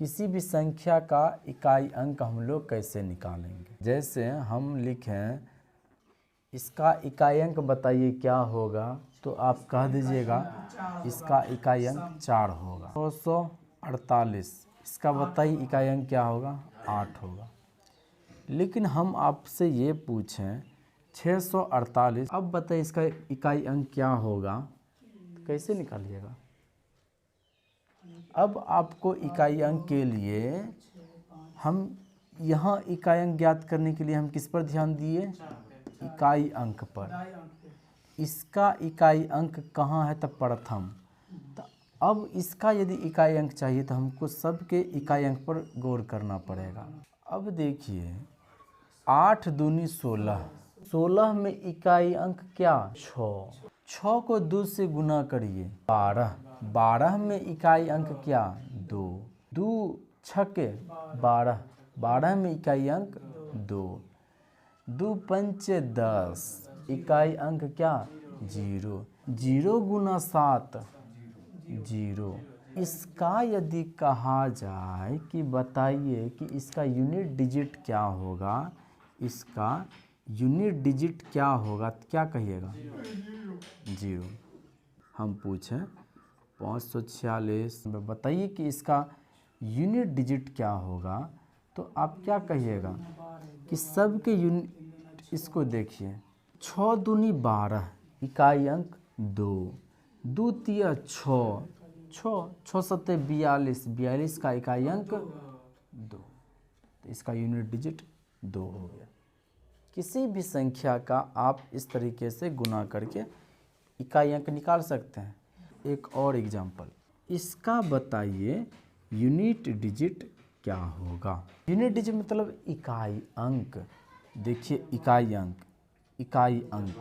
किसी भी संख्या का इकाई अंक हम लोग कैसे निकालेंगे। जैसे हम लिखें इसका इकाई अंक बताइए क्या होगा, तो आप कह दीजिएगा इसका इकाई अंक 4 होगा। 248 इसका बताइए इकाई अंक क्या होगा, 8 होगा। लेकिन हम आपसे ये पूछें 648, अब बताइए इसका इकाई अंक क्या होगा, तो कैसे निकालिएगा। अब आपको इकाई अंक के लिए हम यहाँ इकाई अंक ज्ञात करने के लिए हम किस पर ध्यान दिए, इकाई अंक पर। इसका इकाई अंक कहाँ है, तब प्रथम। तो अब इसका यदि इकाई अंक चाहिए तो हमको सबके इकाई अंक पर गौर करना पड़ेगा। अब देखिए 8 दूनी 16, 16 में इकाई अंक क्या, 6। 6 को 2 से गुना करिए, 12। 12 में इकाई अंक क्या, 2। 2 छके 12, 12 में इकाई अंक 2। 2 पंचे 10, इकाई अंक क्या, 0। 0 गुना 7, 0। इसका यदि कहा जाए कि बताइए कि इसका यूनिट डिजिट क्या होगा, इसका यूनिट डिजिट क्या होगा, तो क्या कहिएगा, 0। हम पूछें 546 में बताइए कि इसका यूनिट डिजिट क्या होगा, तो आप क्या कहिएगा कि सबके यूनिट। इसको देखिए 6 दूनी 12, इकाई अंक 2। 2 तिया 6, 6 सत्ते 42, 42 का इकाई अंक 2, तो इसका यूनिट डिजिट 2 हो गया। किसी भी संख्या का आप इस तरीके से गुना करके इकाई अंक निकाल सकते हैं। एक और एग्जांपल, इसका बताइए यूनिट डिजिट क्या होगा। यूनिट डिजिट मतलब इकाई अंक। देखिए इकाई अंक, इकाई अंक,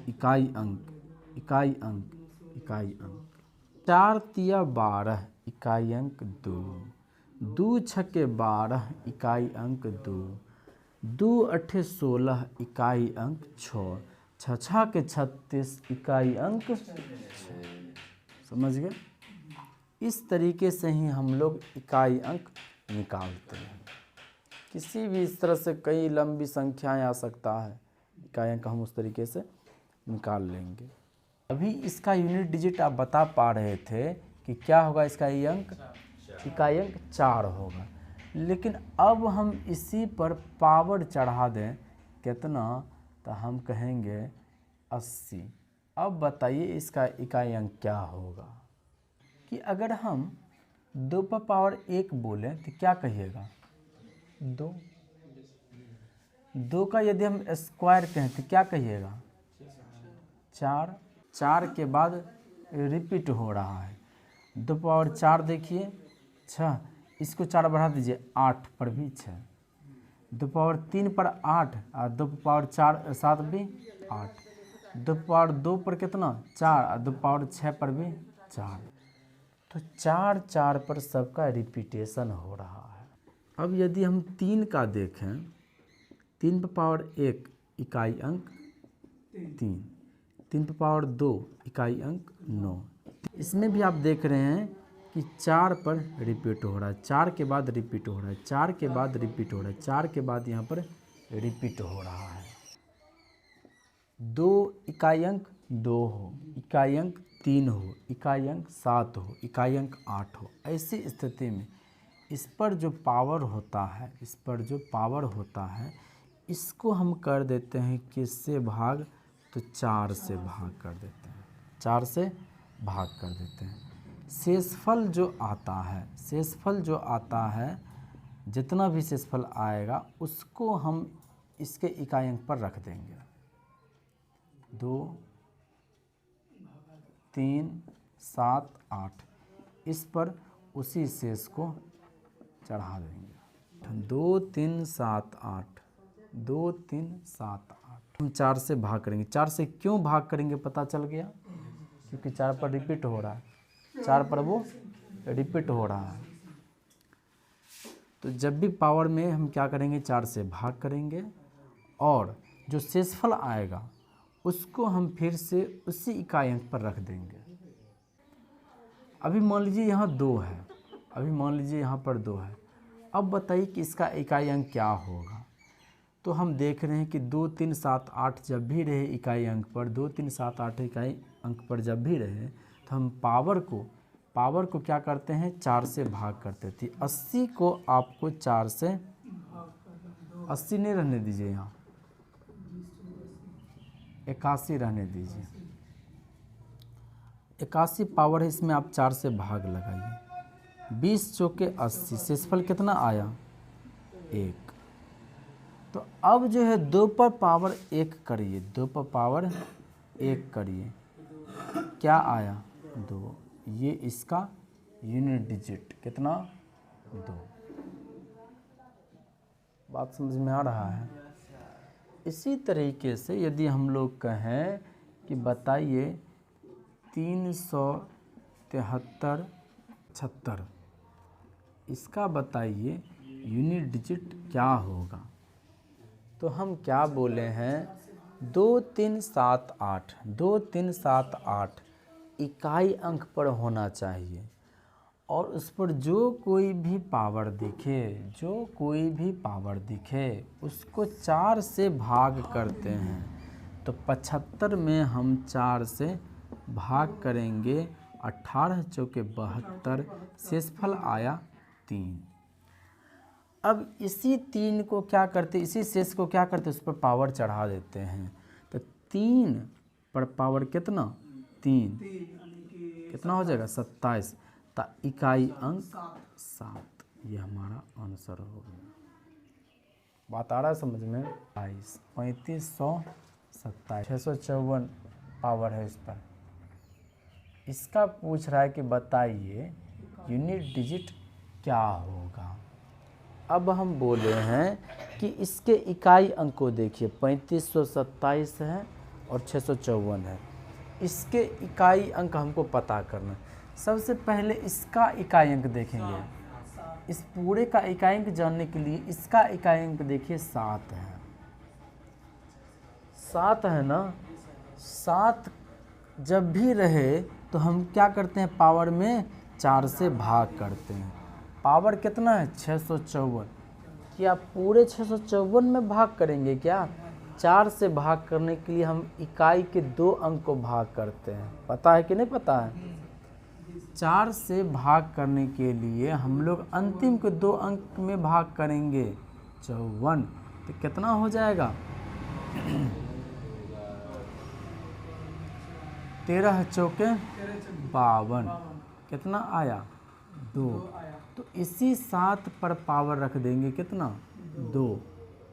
इकाई अंक, इकाई अंक, इकाई अंक। 4 तिया 12, इकाई अंक 2। 2 छके 12, इकाई अंक 2। 2 अठे 16, इकाई अंक 6। 6 6 के 36, इकाई अंक 6। समझ गए। इस तरीके से ही हम लोग इकाई अंक निकालते हैं। किसी भी इस तरह से कई लंबी संख्याएं आ सकता है, इकाई अंक हम उस तरीके से निकाल लेंगे। अभी इसका यूनिट डिजिट आप बता पा रहे थे कि क्या होगा, इसका इकाई अंक 4 होगा। लेकिन अब हम इसी पर पावर चढ़ा दें कितना, तो हम कहेंगे 80। अब बताइए इसका इकाई अंक क्या होगा। कि अगर हम 2 पर पावर 1 बोलें तो क्या कहिएगा, 2। 2 का यदि हम स्क्वायर कहें तो क्या कहिएगा, 4। 4 के बाद रिपीट हो रहा है, 2 पावर 4 देखिए 6, इसको 4 बढ़ा दीजिए 8 पर भी 6। 2 पावर 3 पर 8 और 2 पावर 4 7 भी 8। 2 पावर 2 पर कितना 4 और 2 पावर 6 पर भी 4। तो 4 4 पर सबका रिपीटेशन हो रहा है। अब यदि हम 3 का देखें, 3 पर पावर 1, इकाई अंक 3। 3 पर पावर 2, इकाई अंक 9। इसमें भी आप देख रहे हैं कि 4 पर रिपीट हो रहा है, 4 के बाद रिपीट हो रहा है, 4 के बाद रिपीट हो रहा है, 4 के बाद यहाँ पर रिपीट हो रहा है। 2 इकाई अंक 2 हो, इकाई अंक 3 हो, इकाई अंक 7 हो, इकाई अंक 8 हो। ऐसी स्थिति में इस पर जो पावर होता है, इस पर जो पावर होता है, इसको हम कर देते हैं किससे भाग, तो 4 से भाग कर देते हैं, 4 से भाग कर देते हैं। शेषफल जो आता है, शेषफल जो आता है, जितना भी शेषफल आएगा उसको हम इसके इकाई अंक पर रख देंगे। 2 3 7 8, इस पर उसी शेष को चढ़ा देंगे। 2 3 7 8, 2 3 7 8 हम 4 से भाग करेंगे। 4 से क्यों भाग करेंगे पता चल गया, क्योंकि 4 पर रिपीट हो रहा है, 4 पर वो रिपीट हो रहा है। तो जब भी पावर में हम क्या करेंगे, 4 से भाग करेंगे और जो शेषफल आएगा उसको हम फिर से उसी इकाई अंक पर रख देंगे। अभी मान लीजिए यहाँ 2 है अभी मान लीजिए यहाँ पर 2 है। अब बताइए कि इसका इकाई अंक क्या होगा। तो हम देख रहे हैं कि 2, 3, 7, 8 जब भी रहे इकाई अंक पर, 2, 3, 7, 8 इकाई अंक पर जब भी रहे, तो हम पावर को क्या करते हैं, 4 से भाग करते थे। 80 को आपको 4 से 80 नहीं रहने दीजिए, यहाँ 81 रहने दीजिए। 81 पावर है, इसमें आप 4 से भाग लगाइए। 20 चौके 80, शेषफल कितना आया, 1। तो अब जो है 2 पर पावर 1 करिए, 2 पर पावर 1 करिए, क्या आया, 2। ये इसका यूनिट डिजिट कितना, 2। बात समझ में आ रहा है। इसी तरीके से यदि हम लोग कहें कि बताइए 373 इसका बताइए यूनिट डिजिट क्या होगा। तो हम क्या बोले हैं, 2, 3, 7, 8, 2, 3, 7, 8 इकाई अंक पर होना चाहिए, और उस पर जो कोई भी पावर दिखे उसको 4 से भाग करते हैं। तो 75 में हम 4 से भाग करेंगे, 18 चौके 72, शेषफल आया 3। अब इसी 3 को क्या करते, इसी शेष को क्या करते, उस पर पावर चढ़ा देते हैं। तो 3 पर पावर कितना, 3, कितना हो जाएगा, 27। तो इकाई अंक 7, ये हमारा आंसर हो गया। बात आ रहा है समझ में। 22, 3500, 27, 654 पावर है इस पर। इसका पूछ रहा है कि बताइए यूनिट डिजिट क्या होगा। अब हम बोले हैं कि इसके इकाई अंक को देखिए, 3527 है और 654 है। इसके इकाई अंक हमको पता करना है। सबसे पहले इसका इकाई अंक देखेंगे। इस पूरे का इकाई अंक जानने के लिए इसका इकाई अंक देखिए 7 है। 7 है ना। 7 जब भी रहे तो हम क्या करते हैं, पावर में 4 से भाग करते हैं। पावर कितना है, 654। क्या पूरे 654 में भाग करेंगे क्या? 4 से भाग करने के लिए हम इकाई के 2 अंक को भाग करते हैं। पता है कि नहीं पता है? 4 से भाग करने के लिए हम लोग अंतिम के 2 अंक में भाग करेंगे, 54। तो कितना हो जाएगा 13 चौके 52, कितना आया 2। तो इसी 7 पर पावर रख देंगे, कितना 2।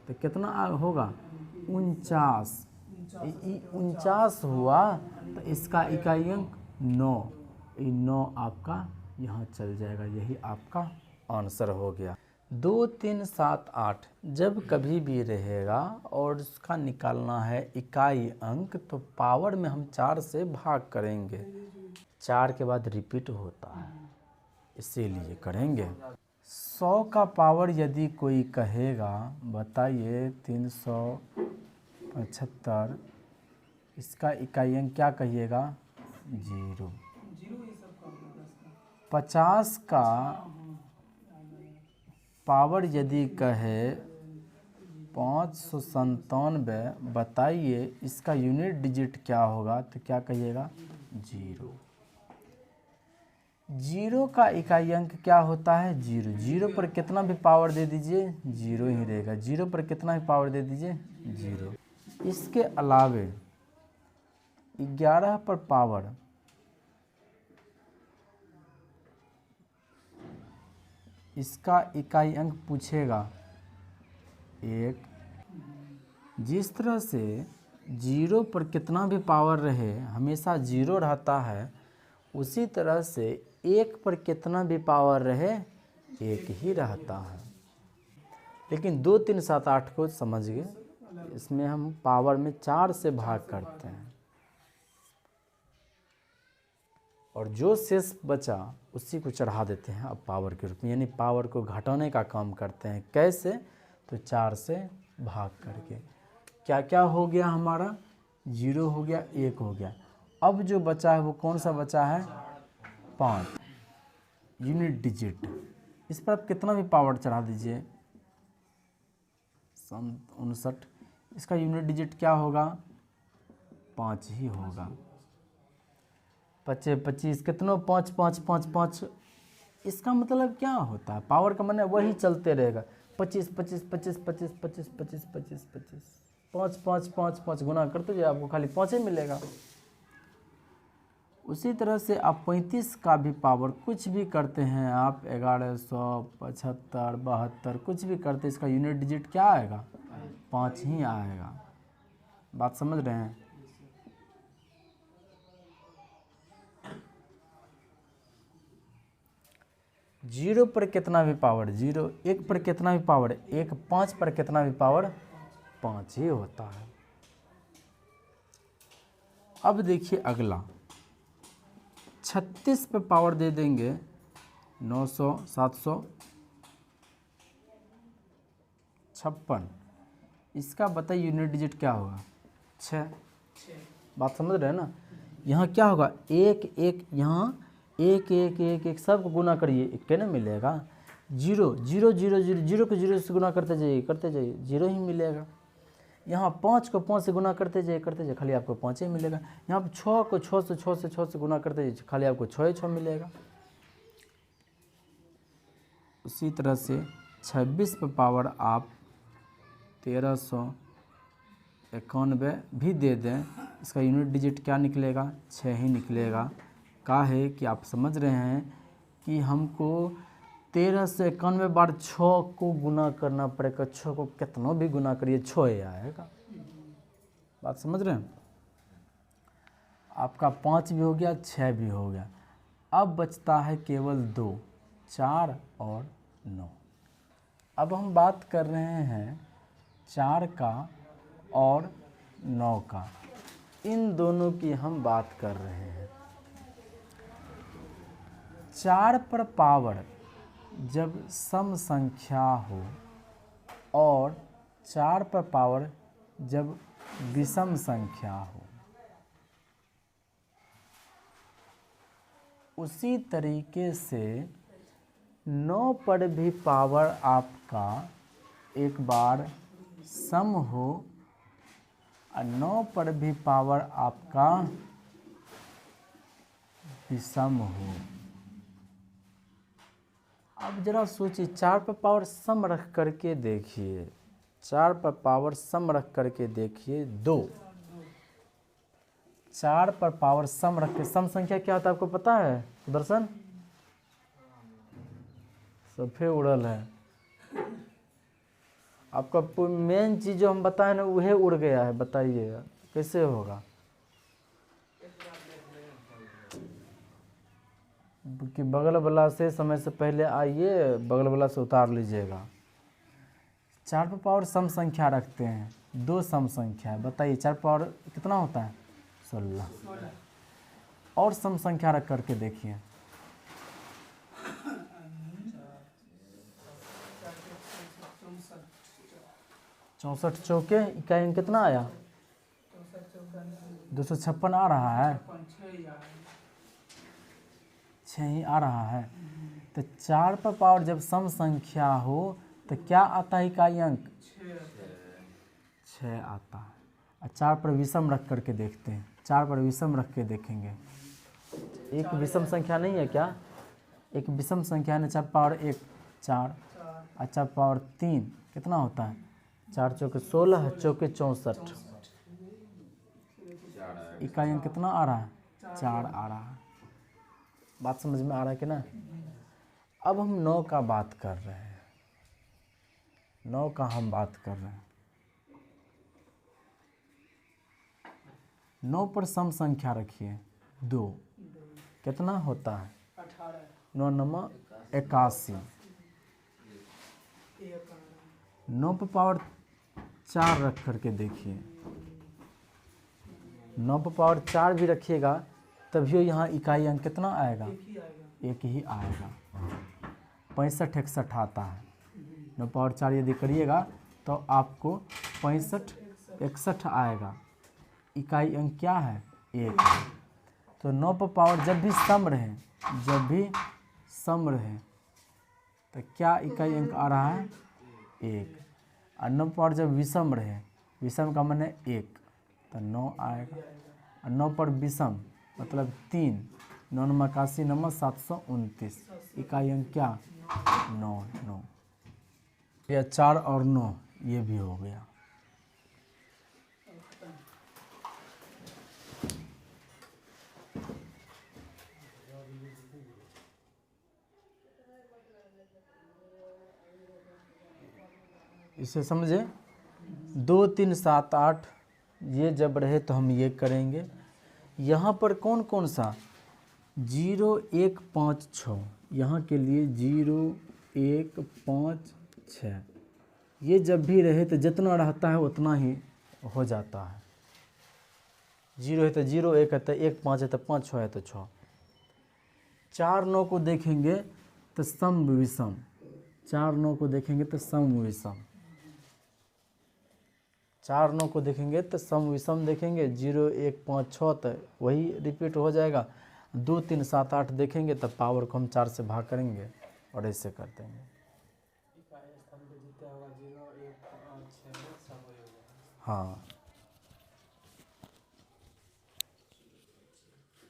तो कितना होगा 49। 49 हुआ। तो इसका इकाई अंक 9। 9 आपका यहाँ चल जाएगा, यही आपका आंसर हो गया। 2, 3, 7, 8 जब कभी भी रहेगा और उसका निकालना है इकाई अंक, तो पावर में हम 4 से भाग करेंगे। 4 के बाद रिपीट होता है, इसीलिए करेंगे। 100 का पावर यदि कोई कहेगा, बताइए 375, इसका इकाई अंक क्या कहिएगा, 0। 50 का पावर यदि कहे 597, बताइए इसका यूनिट डिजिट क्या होगा, तो क्या कहिएगा, 0। 0 का इकाई अंक क्या होता है, 0। 0 पर कितना भी पावर दे दीजिए 0 ही रहेगा। 0 पर कितना भी पावर दे दीजिए 0। इसके अलावे 11 पर पावर इसका इकाई अंक पूछेगा 1। जिस तरह से 0 पर कितना भी पावर रहे हमेशा 0 रहता है, उसी तरह से 1 पर कितना भी पावर रहे 1 ही रहता है। लेकिन 2, 3, 7, 8 को समझ गए, इसमें हम पावर में 4 से भाग करते हैं और जो शेष बचा उसी को चढ़ा देते हैं अब पावर के रूप में, यानी पावर को घटाने का काम करते हैं। कैसे? तो 4 से भाग करके। क्या क्या हो गया हमारा, 0 हो गया, 1 हो गया। अब जो बचा है वो कौन सा बचा है, 5। यूनिट डिजिट, इस पर आप कितना भी पावर चढ़ा दीजिए 59, इसका यूनिट डिजिट क्या होगा 5 ही होगा। 25 25 कितनों 5 5 5 5, इसका मतलब क्या होता है, पावर का माने वही चलते रहेगा 25 25 25 25 25 25 25 25 5 5 5 5 गुना करते जाइए आपको खाली 5 ही मिलेगा। उसी तरह से आप 35 का भी पावर कुछ भी करते हैं आप 1175 72 कुछ भी करते, इसका यूनिट डिजिट क्या आएगा 5 ही आएगा। बात समझ रहे हैं। जीरो पर कितना भी पावर 0, 1 पर कितना भी पावर 1, 5 पर कितना भी पावर 5 ही होता है। अब देखिए अगला 36 पे पावर दे देंगे 900 756, इसका बताइए यूनिट डिजिट क्या होगा 6। बात समझ रहे हैं ना। यहाँ क्या होगा 1 1, यहाँ 1 1 1 1 सबको गुना करिए 1 ना मिलेगा। 0 0 0 0 0 को 0 से गुना करते जाइए 0 ही मिलेगा। यहाँ 5 को 5 से गुना करते जाइए खाली आपको 5 ही मिलेगा। यहाँ पर 6 को 6 से गुना करते जाइए खाली आपको 6 ही 6 मिलेगा। उसी तरह से 26 पे पावर आप 1391 भी दे दें, इसका यूनिट डिजिट क्या निकलेगा 6 ही निकलेगा। का है कि आप समझ रहे हैं कि हमको 1391 बार 6 को गुना करना पड़ेगा। 6 को कितना भी गुना करिए 6 ही आएगा। बात समझ रहे हैं। आपका 5 भी हो गया 6 भी हो गया। अब बचता है केवल 2, 4 और 9। अब हम बात कर रहे हैं 4 का और 9 का, इन दोनों की हम बात कर रहे हैं। 4 पर पावर जब सम संख्या हो और 4 पर पावर जब विषम संख्या हो, उसी तरीके से 9 पर भी पावर आपका एक बार सम हो और 9 पर भी पावर आपका विषम हो। अब जरा सोचिए 4 पर पावर सम रख करके देखिए, 4 पर पावर सम रख करके देखिए 2। 4 पर पावर सम रख के, सम संख्या क्या होता है आपको पता है सुदर्शन? सफे उड़ल है आपका मेन चीज जो हम बताए ना वह उड़ गया है। बताइए कैसे होगा? कि बगल वाला से समय से पहले आइए, बगल वाला से उतार लीजिएगा। 4 पर पावर सम संख्या रखते हैं, 2 सम संख्या है। बताइए 4 पावर कितना होता है 16। और सम संख्या रख करके देखिए, 64 चौके इकाई में कितना आया 256 आ रहा है, 6 ही आ रहा है। तो 4 पर पावर जब सम संख्या हो तो क्या आता है इकाई अंक 6 आता है। और 4 पर विषम रख करके देखते हैं, 4 पर विषम रख के देखेंगे। एक विषम संख्या नहीं है क्या? एक विषम संख्या है। 4 पावर 1 4 और 4 पावर 3 कितना होता है 4 चौके 16 चौके 64। इकाई अंक कितना आ रहा है 4 आ रहा है। बात समझ में आ रहा है कि ना? अब हम 9 का बात कर रहे हैं, 9 का हम बात कर रहे हैं। 9 पर सम संख्या रखिए 2, कितना होता है 9 9 81। 9 पर पावर 4 रख करके देखिए, 9 पर पावर 4 भी रखिएगा तभी यहाँ इकाई अंक कितना आएगा 1 ही आएगा। 65 61 आता है। 9 पावर 4 यदि करिएगा तो आपको 65 61 आएगा। इकाई अंक क्या है 1 है। तो 9 पर पावर जब भी सम रहे, जब भी सम रहे तो क्या इकाई अंक आ रहा है? 1। और 9 पर जब विषम रहे, विषम का माने 1, तो 9 आएगा। और 9 पर विषम मतलब 3, 9 9 81 9 729, इकाई अंक क्या? 9 9। या 4 और 9 ये भी हो गया। इसे समझे? 2 3 7 8 ये जब रहे तो हम ये करेंगे। यहाँ पर कौन कौन सा? 0 1 5 6, यहाँ के लिए 0 1 5 6, ये जब भी रहे तो जितना रहता है उतना ही हो जाता है। 0 है तो 0, 1 है तो 1, 5 है तो 5, 6 है तो 6। 4 9 को देखेंगे तो सम विषम, 4 9 को देखेंगे तो सम विषम, 4 9 को देखेंगे तो सम विषम देखेंगे। 0 1 5 6 तो वही रिपीट हो जाएगा। 2 3 7 8 देखेंगे तो पावर को हम 4 से भाग करेंगे और ऐसे कर देंगे। हाँ।